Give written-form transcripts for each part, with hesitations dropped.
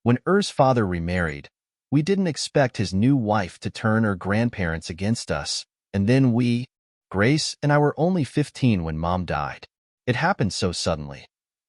When Ours' father remarried, we didn't expect his new wife to turn her grandparents against us, and then Grace and I were only 15 when Mom died. It happened so suddenly.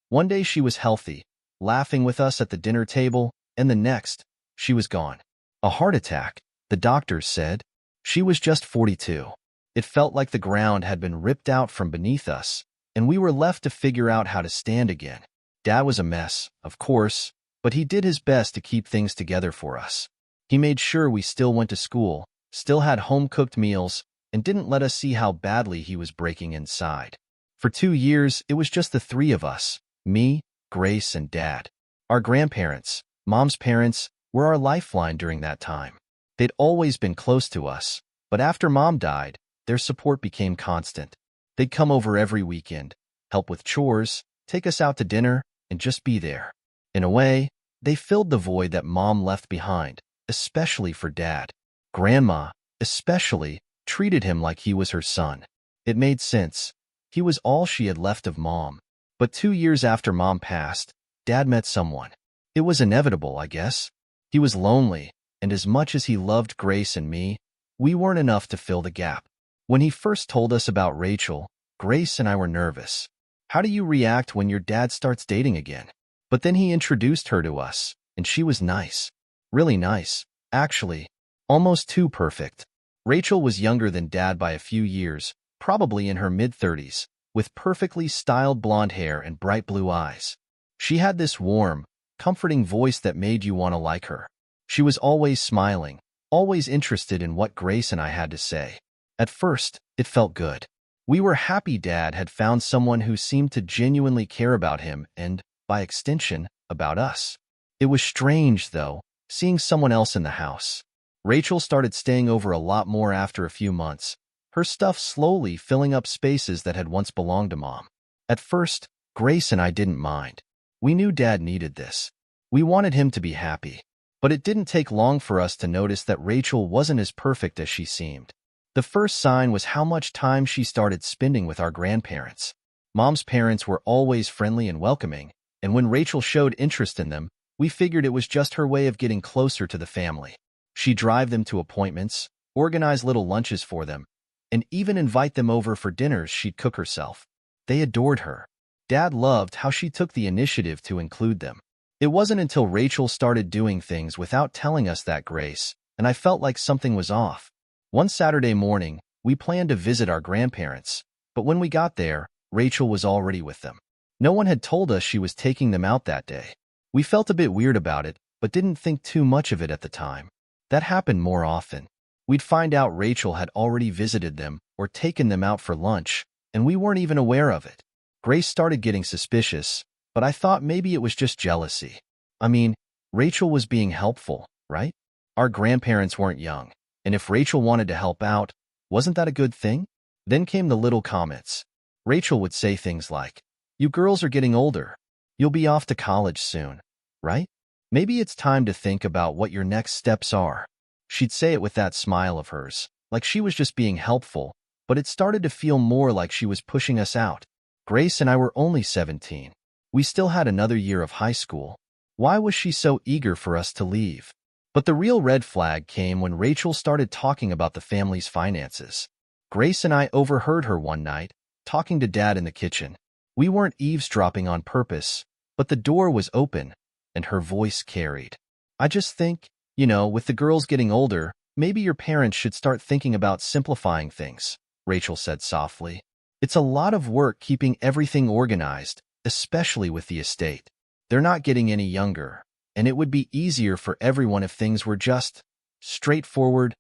One day she was healthy, laughing with us at the dinner table, and the next, she was gone. A heart attack, the doctors said. She was just 42. It felt like the ground had been ripped out from beneath us, and we were left to figure out how to stand again. Dad was a mess, of course, but he did his best to keep things together for us. He made sure we still went to school, still had home-cooked meals, and didn't let us see how badly he was breaking inside. For 2 years, it was just the three of us, me, Grace, and Dad. Our grandparents, Mom's parents, were our lifeline during that time. They'd always been close to us, but after Mom died, their support became constant. They'd come over every weekend, help with chores, take us out to dinner, and just be there. In a way, they filled the void that Mom left behind, especially for Dad. Grandma, especially, treated him like he was her son. It made sense. He was all she had left of Mom. But 2 years after Mom passed, Dad met someone. It was inevitable, I guess. He was lonely, and as much as he loved Grace and me, we weren't enough to fill the gap. When he first told us about Rachel, Grace and I were nervous. How do you react when your dad starts dating again? But then he introduced her to us, and she was nice. Really nice, actually. Almost too perfect. Rachel was younger than Dad by a few years, probably in her mid-30s, with perfectly styled blonde hair and bright blue eyes. She had this warm, comforting voice that made you want to like her. She was always smiling, always interested in what Grace and I had to say. At first, it felt good. We were happy Dad had found someone who seemed to genuinely care about him and, by extension, about us. It was strange, though, seeing someone else in the house. Rachel started staying over a lot more after a few months, her stuff slowly filling up spaces that had once belonged to Mom. At first, Grace and I didn't mind. We knew Dad needed this. We wanted him to be happy. But it didn't take long for us to notice that Rachel wasn't as perfect as she seemed. The first sign was how much time she started spending with our grandparents. Mom's parents were always friendly and welcoming, and when Rachel showed interest in them, we figured it was just her way of getting closer to the family. She'd drive them to appointments, organize little lunches for them, and even invite them over for dinners she'd cook herself. They adored her. Dad loved how she took the initiative to include them. It wasn't until Rachel started doing things without telling us that, Grace, and I felt like something was off. One Saturday morning, we planned to visit our grandparents, but when we got there, Rachel was already with them. No one had told us she was taking them out that day. We felt a bit weird about it, but didn't think too much of it at the time. That happened more often. We'd find out Rachel had already visited them or taken them out for lunch, and we weren't even aware of it. Grace started getting suspicious, but I thought maybe it was just jealousy. I mean, Rachel was being helpful, right? Our grandparents weren't young, and if Rachel wanted to help out, wasn't that a good thing? Then came the little comments. Rachel would say things like, "You girls are getting older. You'll be off to college soon, right? Maybe it's time to think about what your next steps are." She'd say it with that smile of hers, like she was just being helpful, but it started to feel more like she was pushing us out. Grace and I were only 17. We still had another year of high school. Why was she so eager for us to leave? But the real red flag came when Rachel started talking about the family's finances. Grace and I overheard her one night, talking to Dad in the kitchen. We weren't eavesdropping on purpose, but the door was open, and her voice carried. "I just think, with the girls getting older, maybe your parents should start thinking about simplifying things," Rachel said softly. "It's a lot of work keeping everything organized, especially with the estate. They're not getting any younger, and it would be easier for everyone if things were just straightforward."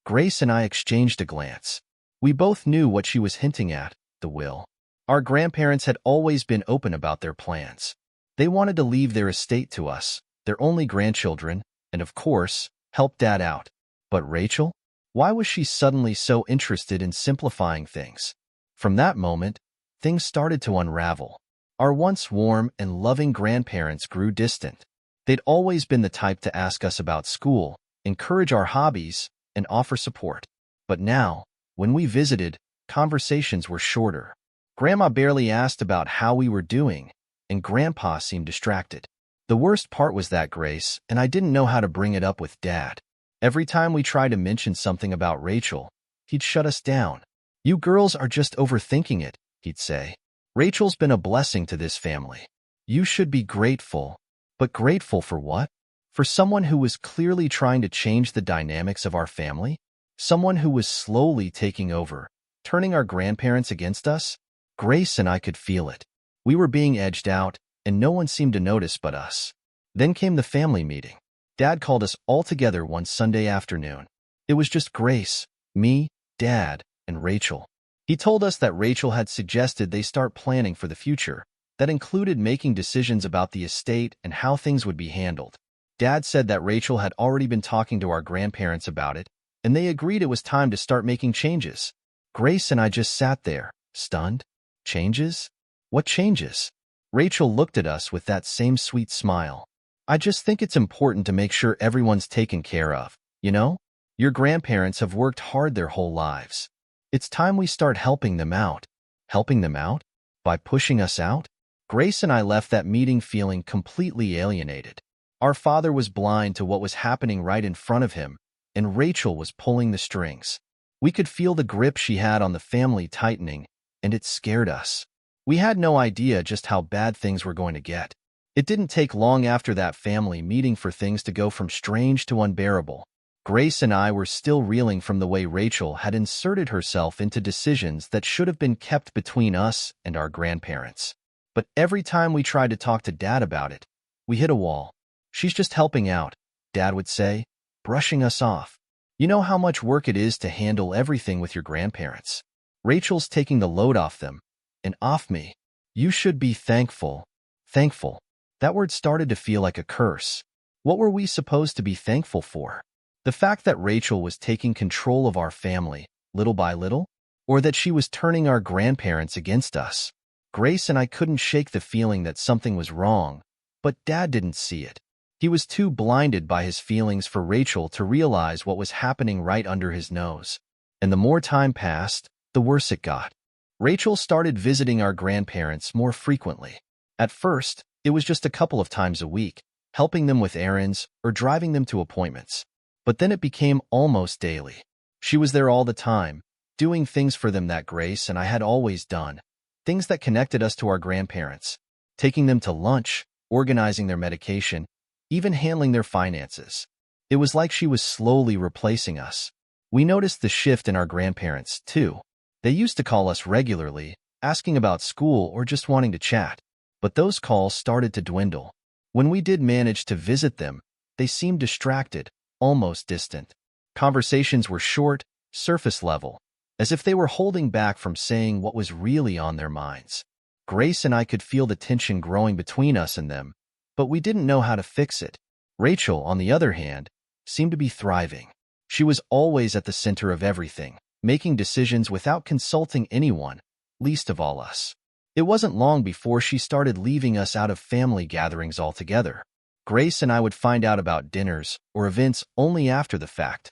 Grace and I exchanged a glance. We both knew what she was hinting at, the will. Our grandparents had always been open about their plans. They wanted to leave their estate to us, their only grandchildren, and of course, help Dad out. But Rachel? Why was she suddenly so interested in simplifying things? From that moment, things started to unravel. Our once warm and loving grandparents grew distant. They'd always been the type to ask us about school, encourage our hobbies, and offer support. But now, when we visited, conversations were shorter. Grandma barely asked about how we were doing, and Grandpa seemed distracted. The worst part was that, Grace, and I didn't know how to bring it up with Dad. Every time we tried to mention something about Rachel, he'd shut us down. "You girls are just overthinking it," he'd say. "Rachel's been a blessing to this family. You should be grateful." But grateful for what? For someone who was clearly trying to change the dynamics of our family? Someone who was slowly taking over, turning our grandparents against us? Grace and I could feel it. We were being edged out, and no one seemed to notice but us. Then came the family meeting. Dad called us all together one Sunday afternoon. It was just Grace, me, Dad, and Rachel. He told us that Rachel had suggested they start planning for the future. That included making decisions about the estate and how things would be handled. Dad said that Rachel had already been talking to our grandparents about it, and they agreed it was time to start making changes. Grace and I just sat there, stunned. Changes? What changes? Rachel looked at us with that same sweet smile. "I just think it's important to make sure everyone's taken care of, you know? Your grandparents have worked hard their whole lives. It's time we start helping them out." Helping them out? By pushing us out? Grace and I left that meeting feeling completely alienated. Our father was blind to what was happening right in front of him, and Rachel was pulling the strings. We could feel the grip she had on the family tightening, and it scared us. We had no idea just how bad things were going to get. It didn't take long after that family meeting for things to go from strange to unbearable. Grace and I were still reeling from the way Rachel had inserted herself into decisions that should have been kept between us and our grandparents. But every time we tried to talk to Dad about it, we hit a wall. "She's just helping out," Dad would say, brushing us off. "You know how much work it is to handle everything with your grandparents. Rachel's taking the load off them, and off me. You should be thankful." Thankful. That word started to feel like a curse. What were we supposed to be thankful for? The fact that Rachel was taking control of our family, little by little? Or that she was turning our grandparents against us? Grace and I couldn't shake the feeling that something was wrong, but Dad didn't see it. He was too blinded by his feelings for Rachel to realize what was happening right under his nose. And the more time passed, the worse it got. Rachel started visiting our grandparents more frequently. At first, it was just a couple of times a week, helping them with errands or driving them to appointments. But then it became almost daily. She was there all the time, doing things for them that Grace and I had always done, things that connected us to our grandparents, taking them to lunch, organizing their medication, even handling their finances. It was like she was slowly replacing us. We noticed the shift in our grandparents, too. They used to call us regularly, asking about school or just wanting to chat. But those calls started to dwindle. When we did manage to visit them, they seemed distracted, almost distant. Conversations were short, surface level, as if they were holding back from saying what was really on their minds. Grace and I could feel the tension growing between us and them, but we didn't know how to fix it. Rachel, on the other hand, seemed to be thriving. She was always at the center of everything, making decisions without consulting anyone, least of all us. It wasn't long before she started leaving us out of family gatherings altogether. Grace and I would find out about dinners or events only after the fact,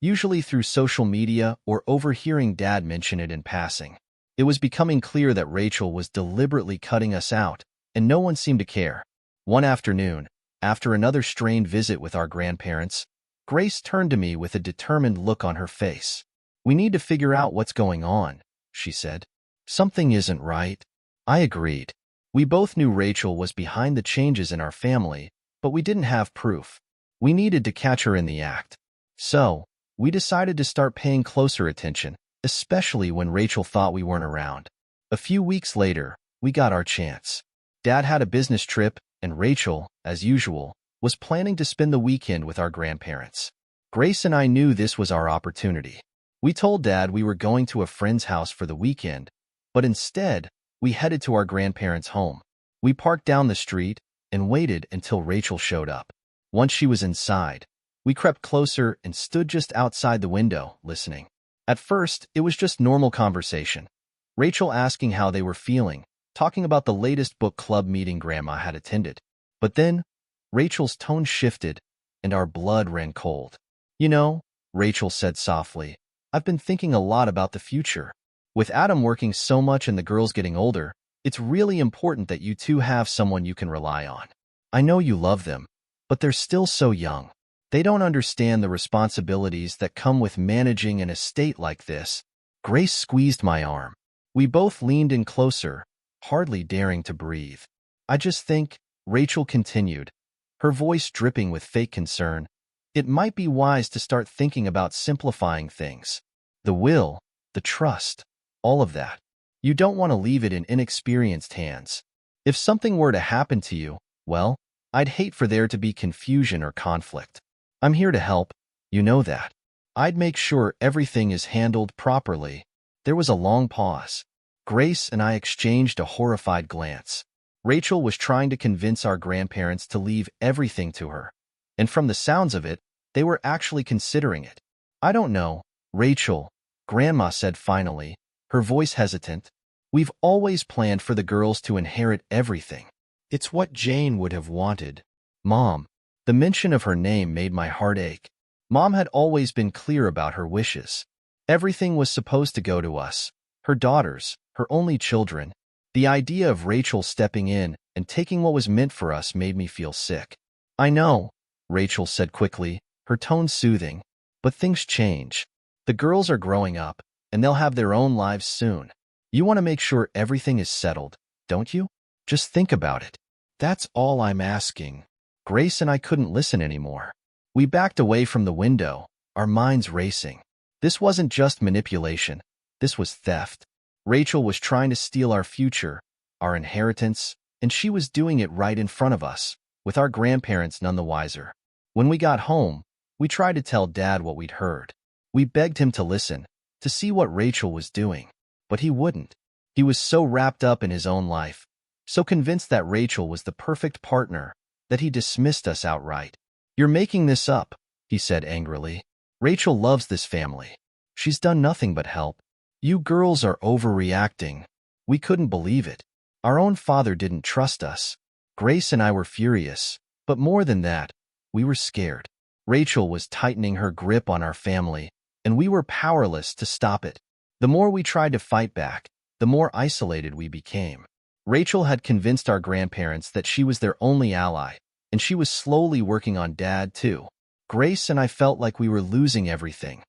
usually through social media or overhearing Dad mention it in passing. It was becoming clear that Rachel was deliberately cutting us out, and no one seemed to care. One afternoon, after another strained visit with our grandparents, Grace turned to me with a determined look on her face. "We need to figure out what's going on," she said. "Something isn't right." I agreed. We both knew Rachel was behind the changes in our family, but we didn't have proof. We needed to catch her in the act. So, we decided to start paying closer attention, especially when Rachel thought we weren't around. A few weeks later, we got our chance. Dad had a business trip, and Rachel, as usual, was planning to spend the weekend with our grandparents. Grace and I knew this was our opportunity. We told Dad we were going to a friend's house for the weekend, but instead, we headed to our grandparents' home. We parked down the street and waited until Rachel showed up. Once she was inside, we crept closer and stood just outside the window, listening. At first, it was just normal conversation. Rachel asking how they were feeling, talking about the latest book club meeting Grandma had attended. But then, Rachel's tone shifted, and our blood ran cold. "You know," Rachel said softly, "I've been thinking a lot about the future. With Adam working so much and the girls getting older, it's really important that you two have someone you can rely on. I know you love them, but they're still so young. They don't understand the responsibilities that come with managing an estate like this. Grace squeezed my arm. We both leaned in closer, hardly daring to breathe. I just think, Rachel continued, her voice dripping with fake concern, it might be wise to start thinking about simplifying things. The will, the trust, all of that. You don't want to leave it in inexperienced hands. If something were to happen to you, well, I'd hate for there to be confusion or conflict. I'm here to help, you know that. I'd make sure everything is handled properly. There was a long pause. Grace and I exchanged a horrified glance. Rachel was trying to convince our grandparents to leave everything to her. And from the sounds of it, they were actually considering it. I don't know, Rachel, Grandma said finally, her voice hesitant. We've always planned for the girls to inherit everything. It's what Jane would have wanted. Mom. The mention of her name made my heart ache. Mom had always been clear about her wishes. Everything was supposed to go to us, her daughters, her only children. The idea of Rachel stepping in and taking what was meant for us made me feel sick. I know, Rachel said quickly, her tone soothing, but things change. The girls are growing up, and they'll have their own lives soon. You want to make sure everything is settled, don't you? Just think about it. That's all I'm asking. Grace and I couldn't listen anymore. We backed away from the window, our minds racing. This wasn't just manipulation. This was theft. Rachel was trying to steal our future, our inheritance, and she was doing it right in front of us, with our grandparents none the wiser. When we got home, we tried to tell Dad what we'd heard. We begged him to listen, to see what Rachel was doing, but he wouldn't. He was so wrapped up in his own life, so convinced that Rachel was the perfect partner, that he dismissed us outright. You're making this up, he said angrily. Rachel loves this family. She's done nothing but help. You girls are overreacting. We couldn't believe it. Our own father didn't trust us. Grace and I were furious, but more than that, we were scared. Rachel was tightening her grip on our family, and we were powerless to stop it. The more we tried to fight back, the more isolated we became. Rachel had convinced our grandparents that she was their only ally, and she was slowly working on Dad too. Grace and I felt like we were losing everything.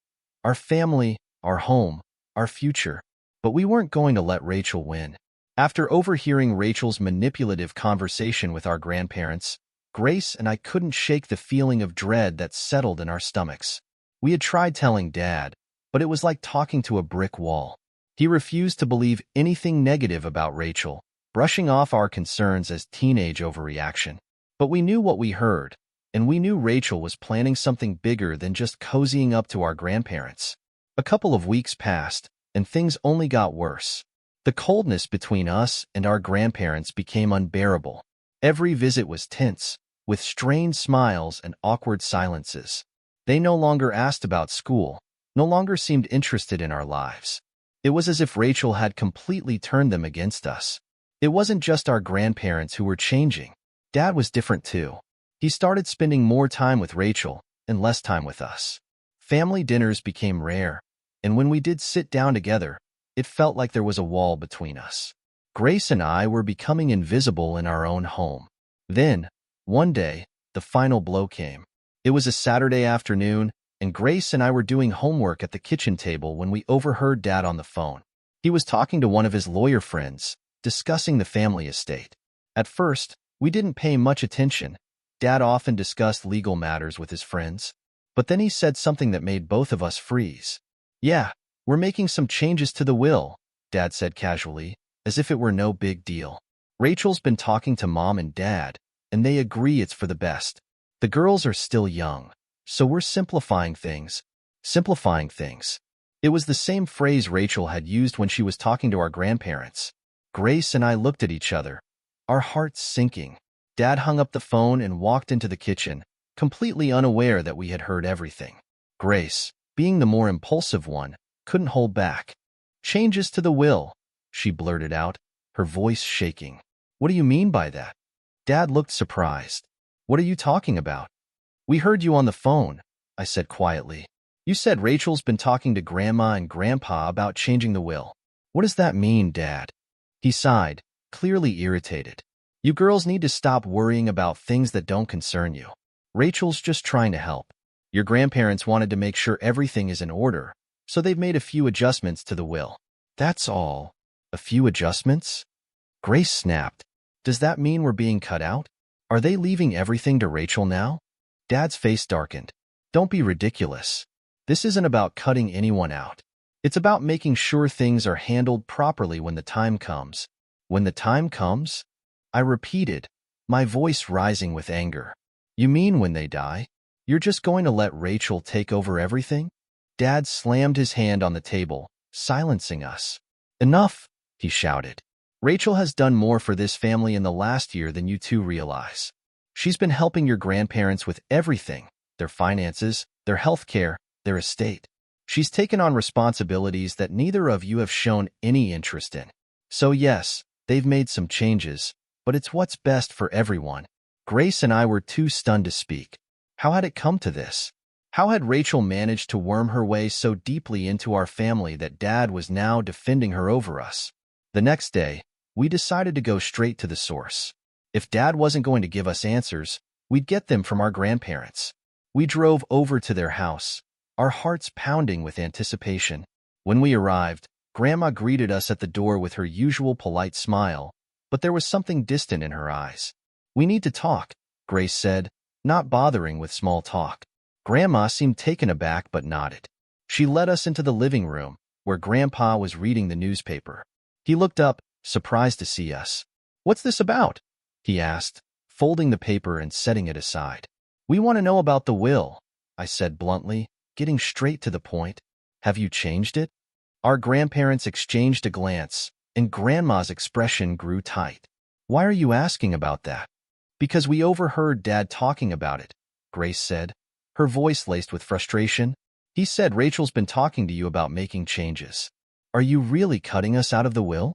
Our family, our home, our future. But we weren't going to let Rachel win. After overhearing Rachel's manipulative conversation with our grandparents, Grace and I couldn't shake the feeling of dread that settled in our stomachs. We had tried telling Dad, but it was like talking to a brick wall. He refused to believe anything negative about Rachel, brushing off our concerns as teenage overreaction. But we knew what we heard, and we knew Rachel was planning something bigger than just cozying up to our grandparents. A couple of weeks passed, and things only got worse. The coldness between us and our grandparents became unbearable. Every visit was tense, with strained smiles and awkward silences. They no longer asked about school, no longer seemed interested in our lives. It was as if Rachel had completely turned them against us. It wasn't just our grandparents who were changing. Dad was different too. He started spending more time with Rachel and less time with us. Family dinners became rare, and when we did sit down together, it felt like there was a wall between us. Grace and I were becoming invisible in our own home. Then, one day, the final blow came. It was a Saturday afternoon, and Grace and I were doing homework at the kitchen table when we overheard Dad on the phone. He was talking to one of his lawyer friends, discussing the family estate. At first, we didn't pay much attention. Dad often discussed legal matters with his friends. But then he said something that made both of us freeze. Yeah, we're making some changes to the will, Dad said casually, as if it were no big deal. Rachel's been talking to Mom and Dad, and they agree it's for the best. The girls are still young, so we're simplifying things. Simplifying things. It was the same phrase Rachel had used when she was talking to our grandparents. Grace and I looked at each other, our hearts sinking. Dad hung up the phone and walked into the kitchen, completely unaware that we had heard everything. Grace, being the more impulsive one, couldn't hold back. Changes to the will, she blurted out, her voice shaking. What do you mean by that? Dad looked surprised. What are you talking about? We heard you on the phone, I said quietly. You said Rachel's been talking to Grandma and Grandpa about changing the will. What does that mean, Dad? He sighed, clearly irritated. You girls need to stop worrying about things that don't concern you. Rachel's just trying to help. Your grandparents wanted to make sure everything is in order, so they've made a few adjustments to the will. That's all. A few adjustments? Grace snapped. Does that mean we're being cut out? Are they leaving everything to Rachel now? Dad's face darkened. Don't be ridiculous. This isn't about cutting anyone out. It's about making sure things are handled properly when the time comes. When the time comes? I repeated, my voice rising with anger. You mean when they die? You're just going to let Rachel take over everything? Dad slammed his hand on the table, silencing us. Enough, he shouted. Rachel has done more for this family in the last year than you two realize. She's been helping your grandparents with everything, their finances, their health care, their estate. She's taken on responsibilities that neither of you have shown any interest in. So yes, they've made some changes, but it's what's best for everyone. Grace and I were too stunned to speak. How had it come to this? How had Rachel managed to worm her way so deeply into our family that Dad was now defending her over us? The next day, we decided to go straight to the source. If Dad wasn't going to give us answers, we'd get them from our grandparents. We drove over to their house, our hearts pounding with anticipation. When we arrived, Grandma greeted us at the door with her usual polite smile, but there was something distant in her eyes. We need to talk, Grace said, not bothering with small talk. Grandma seemed taken aback but nodded. She led us into the living room, where Grandpa was reading the newspaper. He looked up, surprised to see us. What's this about? He asked, folding the paper and setting it aside. We want to know about the will, I said bluntly, getting straight to the point. Have you changed it? Our grandparents exchanged a glance, and Grandma's expression grew tight. Why are you asking about that? Because we overheard Dad talking about it, Grace said, her voice laced with frustration. He said Rachel's been talking to you about making changes. Are you really cutting us out of the will?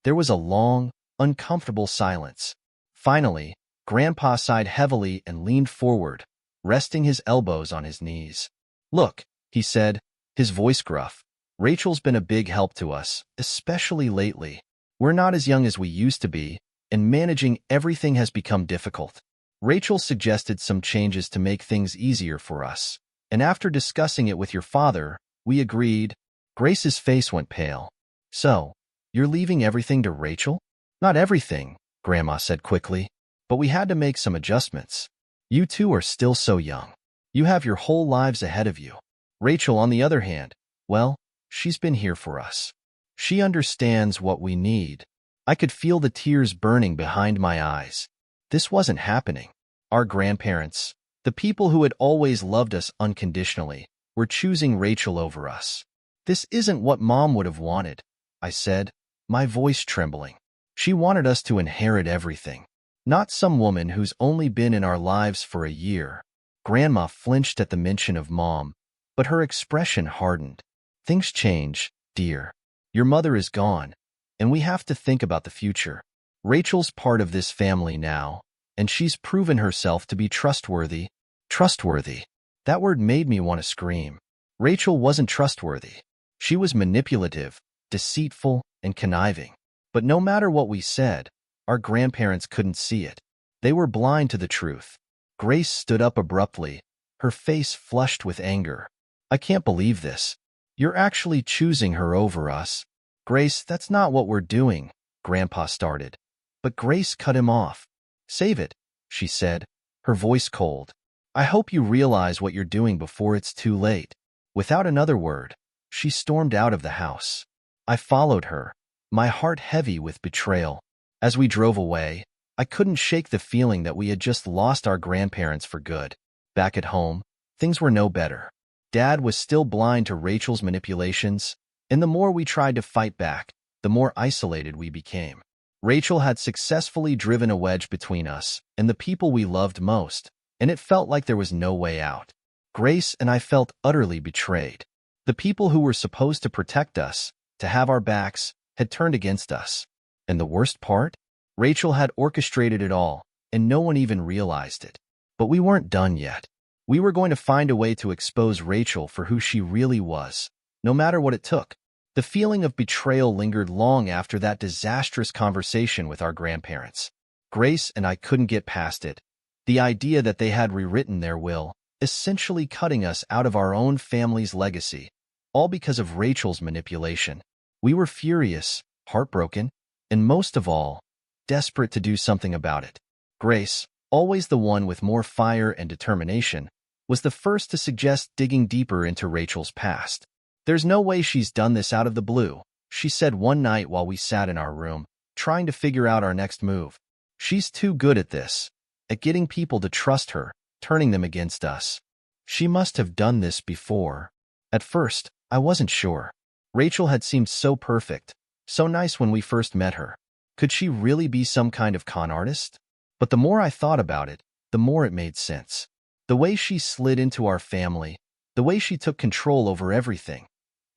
There was a long, uncomfortable silence. Finally, Grandpa sighed heavily and leaned forward, resting his elbows on his knees. Look, he said, his voice gruff. Rachel's been a big help to us, especially lately. We're not as young as we used to be, and managing everything has become difficult. Rachel suggested some changes to make things easier for us, and after discussing it with your father, we agreed. Grace's face went pale. So, you're leaving everything to Rachel? Not everything, Grandma said quickly, but we had to make some adjustments. You two are still so young. You have your whole lives ahead of you. Rachel, on the other hand, well, she's been here for us. She understands what we need. I could feel the tears burning behind my eyes. This wasn't happening. Our grandparents, the people who had always loved us unconditionally, were choosing Rachel over us. This isn't what Mom would have wanted, I said, my voice trembling. She wanted us to inherit everything, not some woman who's only been in our lives for a year. Grandma flinched at the mention of Mom, but her expression hardened. Things change, dear. Your mother is gone, and we have to think about the future. Rachel's part of this family now, and she's proven herself to be trustworthy. Trustworthy. That word made me want to scream. Rachel wasn't trustworthy. She was manipulative, deceitful, and conniving. But no matter what we said, our grandparents couldn't see it. They were blind to the truth. Grace stood up abruptly, her face flushed with anger. I can't believe this. You're actually choosing her over us. Grace, that's not what we're doing, Grandpa started. But Grace cut him off. Save it, she said, her voice cold. I hope you realize what you're doing before it's too late. Without another word, she stormed out of the house. I followed her, my heart heavy with betrayal. As we drove away, I couldn't shake the feeling that we had just lost our grandparents for good. Back at home, things were no better. Dad was still blind to Rachel's manipulations, and the more we tried to fight back, the more isolated we became. Rachel had successfully driven a wedge between us and the people we loved most, and it felt like there was no way out. Grace and I felt utterly betrayed. The people who were supposed to protect us, to have our backs, had turned against us. And the worst part? Rachel had orchestrated it all, and no one even realized it. But we weren't done yet. We were going to find a way to expose Rachel for who she really was, no matter what it took. The feeling of betrayal lingered long after that disastrous conversation with our grandparents. Grace and I couldn't get past it. The idea that they had rewritten their will, essentially cutting us out of our own family's legacy, all because of Rachel's manipulation. We were furious, heartbroken, and most of all, desperate to do something about it. Grace, always the one with more fire and determination, was the first to suggest digging deeper into Rachel's past. "There's no way she's done this out of the blue," she said one night while we sat in our room, trying to figure out our next move. "She's too good at this, at getting people to trust her, turning them against us. She must have done this before." At first, I wasn't sure. Rachel had seemed so perfect, so nice when we first met her. Could she really be some kind of con artist? But the more I thought about it, the more it made sense. The way she slid into our family, the way she took control over everything,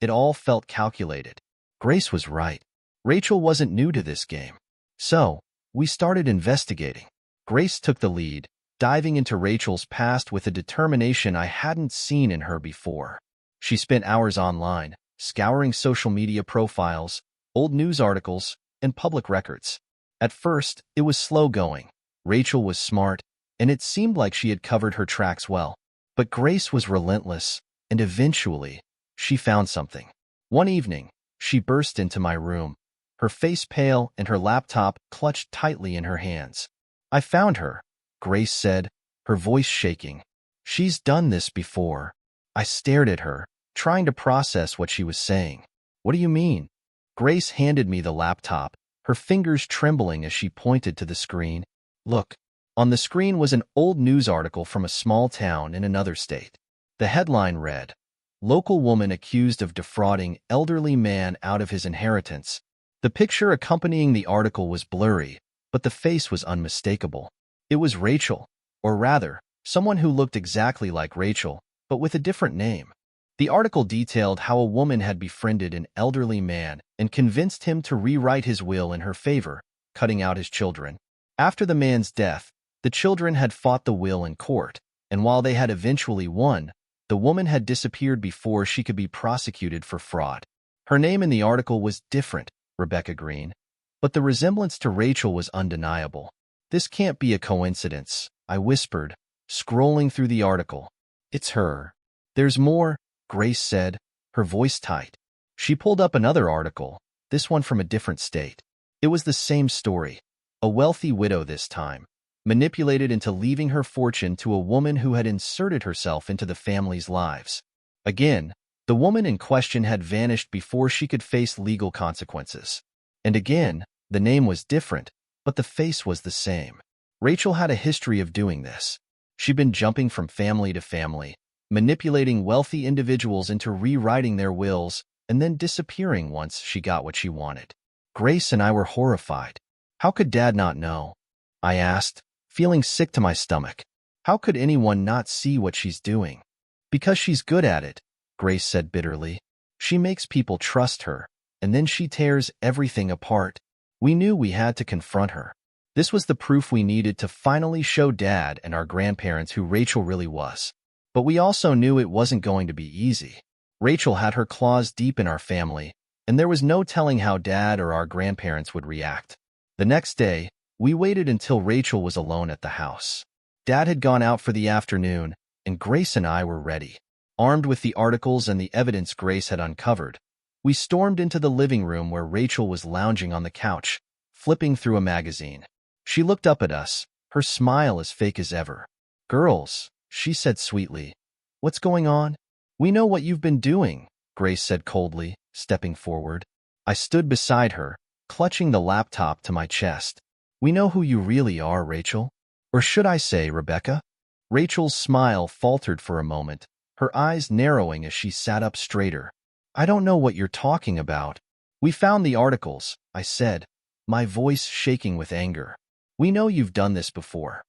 it all felt calculated. Grace was right. Rachel wasn't new to this game. So, we started investigating. Grace took the lead, diving into Rachel's past with a determination I hadn't seen in her before. She spent hours online, scouring social media profiles, old news articles, and public records. At first, it was slow going. Rachel was smart, and it seemed like she had covered her tracks well. But Grace was relentless, and eventually, she found something. One evening, she burst into my room, her face pale and her laptop clutched tightly in her hands. "I found her," Grace said, her voice shaking. "She's done this before." I stared at her, trying to process what she was saying. "What do you mean?" Grace handed me the laptop, her fingers trembling as she pointed to the screen. "Look." On the screen was an old news article from a small town in another state. The headline read, "Local woman accused of defrauding elderly man out of his inheritance." The picture accompanying the article was blurry, but the face was unmistakable. It was Rachel, or rather, someone who looked exactly like Rachel, but with a different name. The article detailed how a woman had befriended an elderly man and convinced him to rewrite his will in her favor, cutting out his children. After the man's death, the children had fought the will in court, and while they had eventually won, the woman had disappeared before she could be prosecuted for fraud. Her name in the article was different, Rebecca Green, but the resemblance to Rachel was undeniable. "This can't be a coincidence," I whispered, scrolling through the article. "It's her." "There's more," Grace said, her voice tight. She pulled up another article, this one from a different state. It was the same story. A wealthy widow this time, manipulated into leaving her fortune to a woman who had inserted herself into the family's lives. Again, the woman in question had vanished before she could face legal consequences. And again, the name was different, but the face was the same. Rachel had a history of doing this. She'd been jumping from family to family, manipulating wealthy individuals into rewriting their wills, and then disappearing once she got what she wanted. Grace and I were horrified. "How could Dad not know?" I asked, feeling sick to my stomach. "How could anyone not see what she's doing?" "Because she's good at it," Grace said bitterly. "She makes people trust her, and then she tears everything apart. We knew we had to confront her. This was the proof we needed to finally show Dad and our grandparents who Rachel really was. But we also knew it wasn't going to be easy. Rachel had her claws deep in our family, and there was no telling how Dad or our grandparents would react. The next day, we waited until Rachel was alone at the house. Dad had gone out for the afternoon, and Grace and I were ready. Armed with the articles and the evidence Grace had uncovered, we stormed into the living room where Rachel was lounging on the couch, flipping through a magazine. She looked up at us, her smile as fake as ever. "Girls," she said sweetly, "what's going on?" "We know what you've been doing," Grace said coldly, stepping forward. I stood beside her, clutching the laptop to my chest. "We know who you really are, Rachel. Or should I say, Rebecca?" Rachel's smile faltered for a moment, her eyes narrowing as she sat up straighter. "I don't know what you're talking about." "We found the articles," I said, my voice shaking with anger. "We know you've done this before.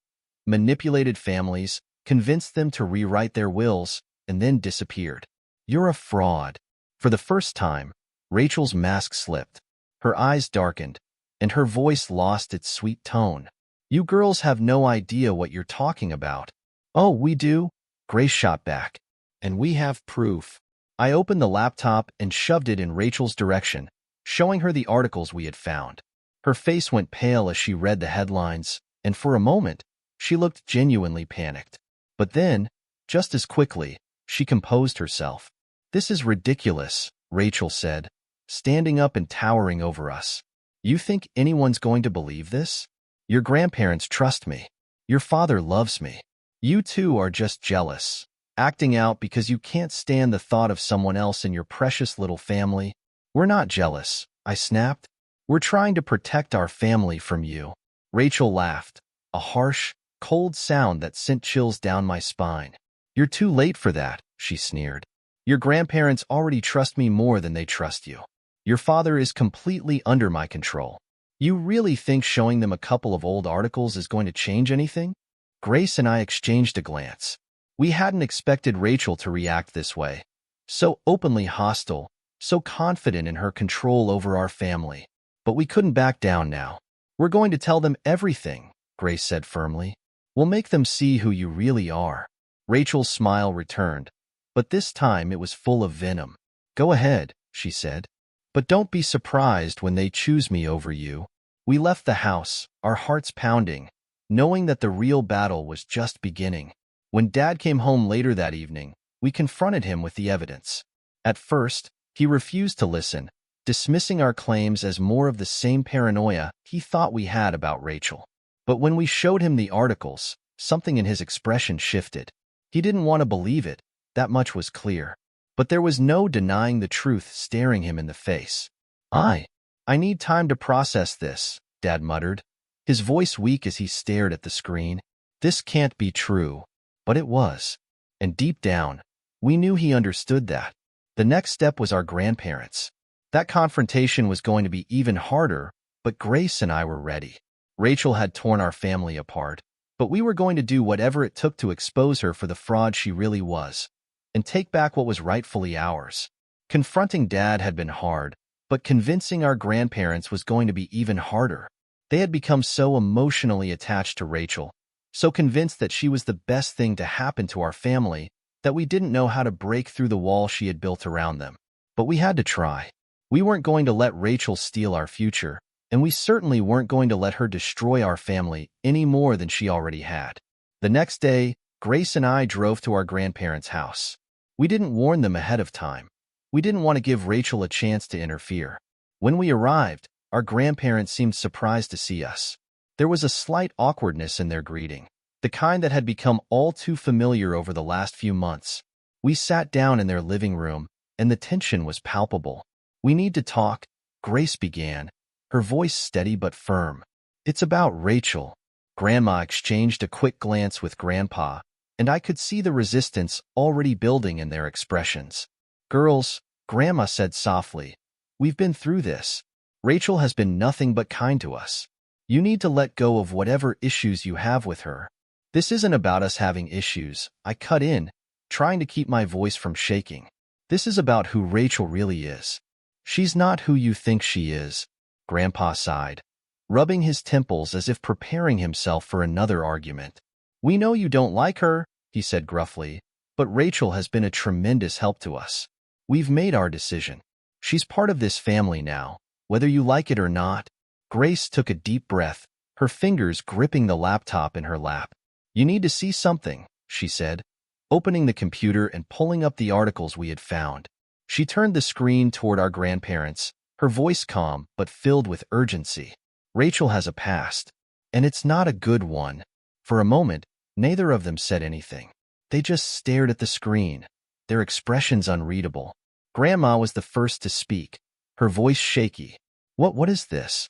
Manipulated families, convinced them to rewrite their wills, and then disappeared. You're a fraud." For the first time, Rachel's mask slipped. Her eyes darkened, and her voice lost its sweet tone. "You girls have no idea what you're talking about." "Oh, we do," Grace shot back. "And we have proof." I opened the laptop and shoved it in Rachel's direction, showing her the articles we had found. Her face went pale as she read the headlines, and for a moment, she looked genuinely panicked. But then, just as quickly, she composed herself. "This is ridiculous," Rachel said, standing up and towering over us. "You think anyone's going to believe this? Your grandparents trust me. Your father loves me. You two are just jealous, acting out because you can't stand the thought of someone else in your precious little family." "We're not jealous," I snapped. "We're trying to protect our family from you." Rachel laughed, a harsh, cold sound that sent chills down my spine. "You're too late for that," she sneered. "Your grandparents already trust me more than they trust you. Your father is completely under my control. You really think showing them a couple of old articles is going to change anything?" Grace and I exchanged a glance. We hadn't expected Rachel to react this way. So openly hostile, so confident in her control over our family. But we couldn't back down now. "We're going to tell them everything," Grace said firmly. "We'll make them see who you really are." Rachel's smile returned, but this time it was full of venom. "Go ahead," she said. "But don't be surprised when they choose me over you." We left the house, our hearts pounding, knowing that the real battle was just beginning. When Dad came home later that evening, we confronted him with the evidence. At first, he refused to listen, dismissing our claims as more of the same paranoia he thought we had about Rachel. But when we showed him the articles, something in his expression shifted. He didn't want to believe it, that much was clear. But there was no denying the truth staring him in the face. I need time to process this," Dad muttered, his voice weak as he stared at the screen. "This can't be true." But it was. And deep down, we knew he understood that. The next step was our grandparents. That confrontation was going to be even harder, but Grace and I were ready. Rachel had torn our family apart, but we were going to do whatever it took to expose her for the fraud she really was, and take back what was rightfully ours. Confronting Dad had been hard, but convincing our grandparents was going to be even harder. They had become so emotionally attached to Rachel, so convinced that she was the best thing to happen to our family, that we didn't know how to break through the wall she had built around them. But we had to try. We weren't going to let Rachel steal our future, and we certainly weren't going to let her destroy our family any more than she already had. The next day, Grace and I drove to our grandparents' house. We didn't warn them ahead of time. We didn't want to give Rachel a chance to interfere. When we arrived, our grandparents seemed surprised to see us. There was a slight awkwardness in their greeting, the kind that had become all too familiar over the last few months. We sat down in their living room, and the tension was palpable. "We need to talk," Grace began, her voice steady but firm. "It's about Rachel." Grandma exchanged a quick glance with Grandpa, and I could see the resistance already building in their expressions. "Girls," Grandma said softly, "we've been through this. Rachel has been nothing but kind to us. You need to let go of whatever issues you have with her." "This isn't about us having issues," I cut in, trying to keep my voice from shaking. "This is about who Rachel really is." "She's not who you think she is," Grandpa sighed, rubbing his temples as if preparing himself for another argument. "We know you don't like her," he said gruffly, "but Rachel has been a tremendous help to us. We've made our decision. She's part of this family now, whether you like it or not." Grace took a deep breath, her fingers gripping the laptop in her lap. "You need to see something," she said, opening the computer and pulling up the articles we had found. She turned the screen toward our grandparents, her voice calm but filled with urgency. "Rachel has a past, and it's not a good one." For a moment, neither of them said anything. They just stared at the screen, their expressions unreadable. Grandma was the first to speak, her voice shaky. What is this?"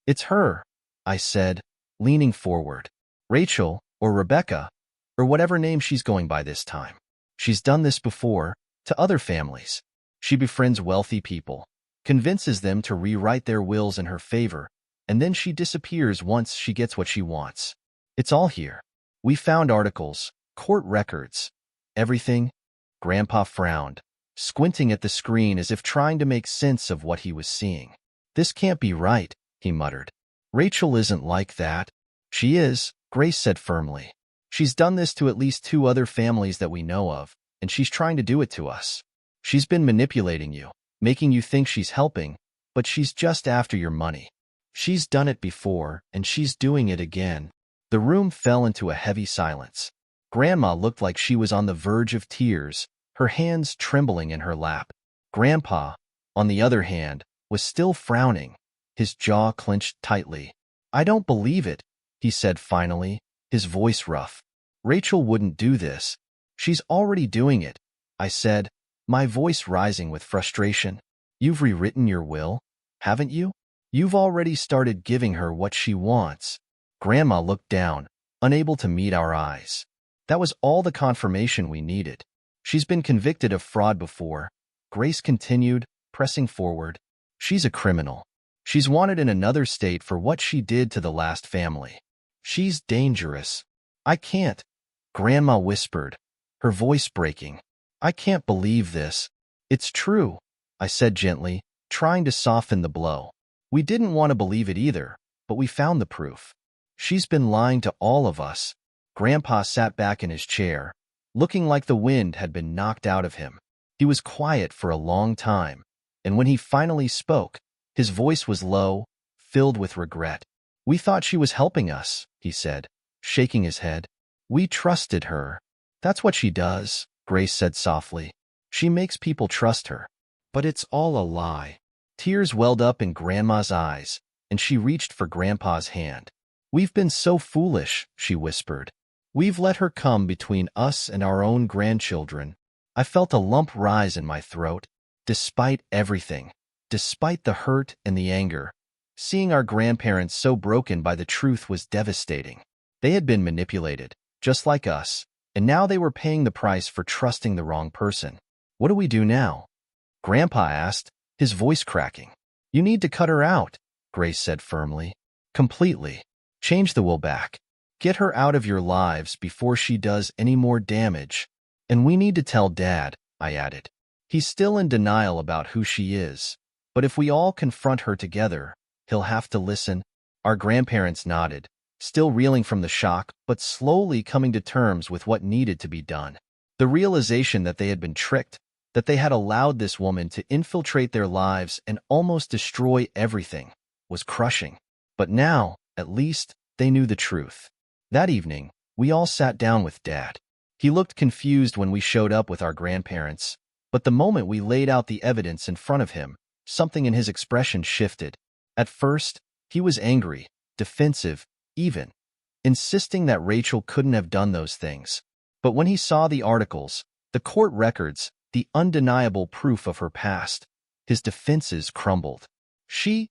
"It's her," I said, leaning forward. "Rachel, or Rebecca, or whatever name she's going by this time. She's done this before, to other families. She befriends wealthy people, convinces them to rewrite their wills in her favor, and then she disappears once she gets what she wants. It's all here. We found articles, court records, everything." Grandpa frowned, squinting at the screen as if trying to make sense of what he was seeing. "This can't be right," he muttered. "Rachel isn't like that." "She is," Grace said firmly. "She's done this to at least 2 other families that we know of, and she's trying to do it to us. She's been manipulating you, making you think she's helping, but she's just after your money." She's done it before, and she's doing it again. The room fell into a heavy silence. Grandma looked like she was on the verge of tears, her hands trembling in her lap. Grandpa, on the other hand, was still frowning, his jaw clenched tightly. "I don't believe it," he said finally, his voice rough. "Rachel wouldn't do this. She's already doing it," I said, my voice rising with frustration. "You've rewritten your will, haven't you? You've already started giving her what she wants." Grandma looked down, unable to meet our eyes. That was all the confirmation we needed. "She's been convicted of fraud before," Grace continued, pressing forward. "She's a criminal. She's wanted in another state for what she did to the last family. She's dangerous." "I can't," Grandma whispered, her voice breaking. "I can't believe this." "It's true," I said gently, trying to soften the blow. "We didn't want to believe it either, but we found the proof. She's been lying to all of us." Grandpa sat back in his chair, looking like the wind had been knocked out of him. He was quiet for a long time, and when he finally spoke, his voice was low, filled with regret. "We thought she was helping us," he said, shaking his head. "We trusted her." "That's what she does," Grace said softly. "She makes people trust her. But it's all a lie." Tears welled up in Grandma's eyes, and she reached for Grandpa's hand. "We've been so foolish," she whispered. "We've let her come between us and our own grandchildren." I felt a lump rise in my throat. Despite everything, despite the hurt and the anger, seeing our grandparents so broken by the truth was devastating. They had been manipulated, just like us, and now they were paying the price for trusting the wrong person. "What do we do now?" Grandpa asked, his voice cracking. "You need to cut her out," Grace said firmly. "Completely. Change the will back. Get her out of your lives before she does any more damage. And we need to tell Dad," I added. "He's still in denial about who she is, but if we all confront her together, he'll have to listen." Our grandparents nodded, still reeling from the shock, but slowly coming to terms with what needed to be done. The realization that they had been tricked, that they had allowed this woman to infiltrate their lives and almost destroy everything, was crushing. But now, at least, they knew the truth. That evening, we all sat down with Dad. He looked confused when we showed up with our grandparents, but the moment we laid out the evidence in front of him, something in his expression shifted. At first, he was angry, defensive, even, insisting that Rachel couldn't have done those things. But when he saw the articles, the court records, the undeniable proof of her past, his defenses crumbled. She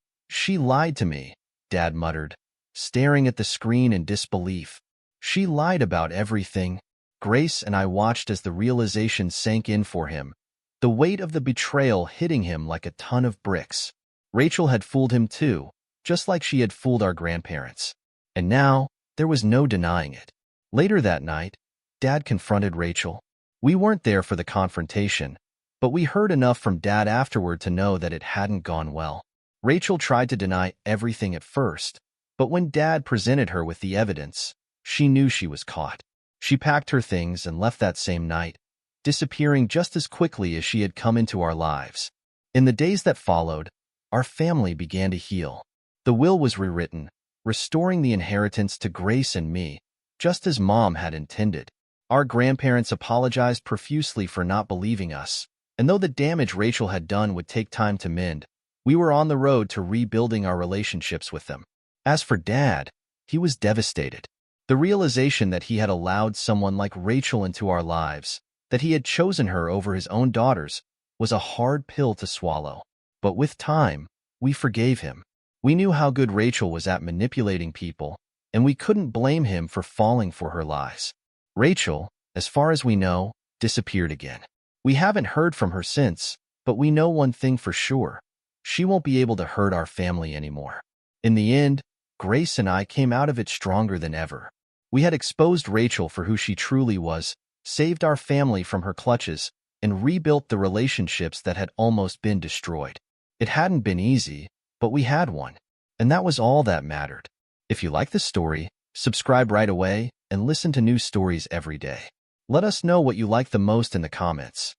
lied to me," Dad muttered, staring at the screen in disbelief. "She lied about everything." Grace and I watched as the realization sank in for him, the weight of the betrayal hitting him like a ton of bricks. Rachel had fooled him too, just like she had fooled our grandparents. And now, there was no denying it. Later that night, Dad confronted Rachel. We weren't there for the confrontation, but we heard enough from Dad afterward to know that it hadn't gone well. Rachel tried to deny everything at first, but when Dad presented her with the evidence, she knew she was caught. She packed her things and left that same night, disappearing just as quickly as she had come into our lives. In the days that followed, our family began to heal. The will was rewritten, restoring the inheritance to Grace and me, just as Mom had intended. Our grandparents apologized profusely for not believing us, and though the damage Rachel had done would take time to mend, we were on the road to rebuilding our relationships with them. As for Dad, he was devastated. The realization that he had allowed someone like Rachel into our lives, that he had chosen her over his own daughters, was a hard pill to swallow. But with time, we forgave him. We knew how good Rachel was at manipulating people, and we couldn't blame him for falling for her lies. Rachel, as far as we know, disappeared again. We haven't heard from her since, but we know one thing for sure. She won't be able to hurt our family anymore. In the end, Grace and I came out of it stronger than ever. We had exposed Rachel for who she truly was, saved our family from her clutches, and rebuilt the relationships that had almost been destroyed. It hadn't been easy, but we had one, and that was all that mattered. If you like this story, subscribe right away and listen to new stories every day. Let us know what you like the most in the comments.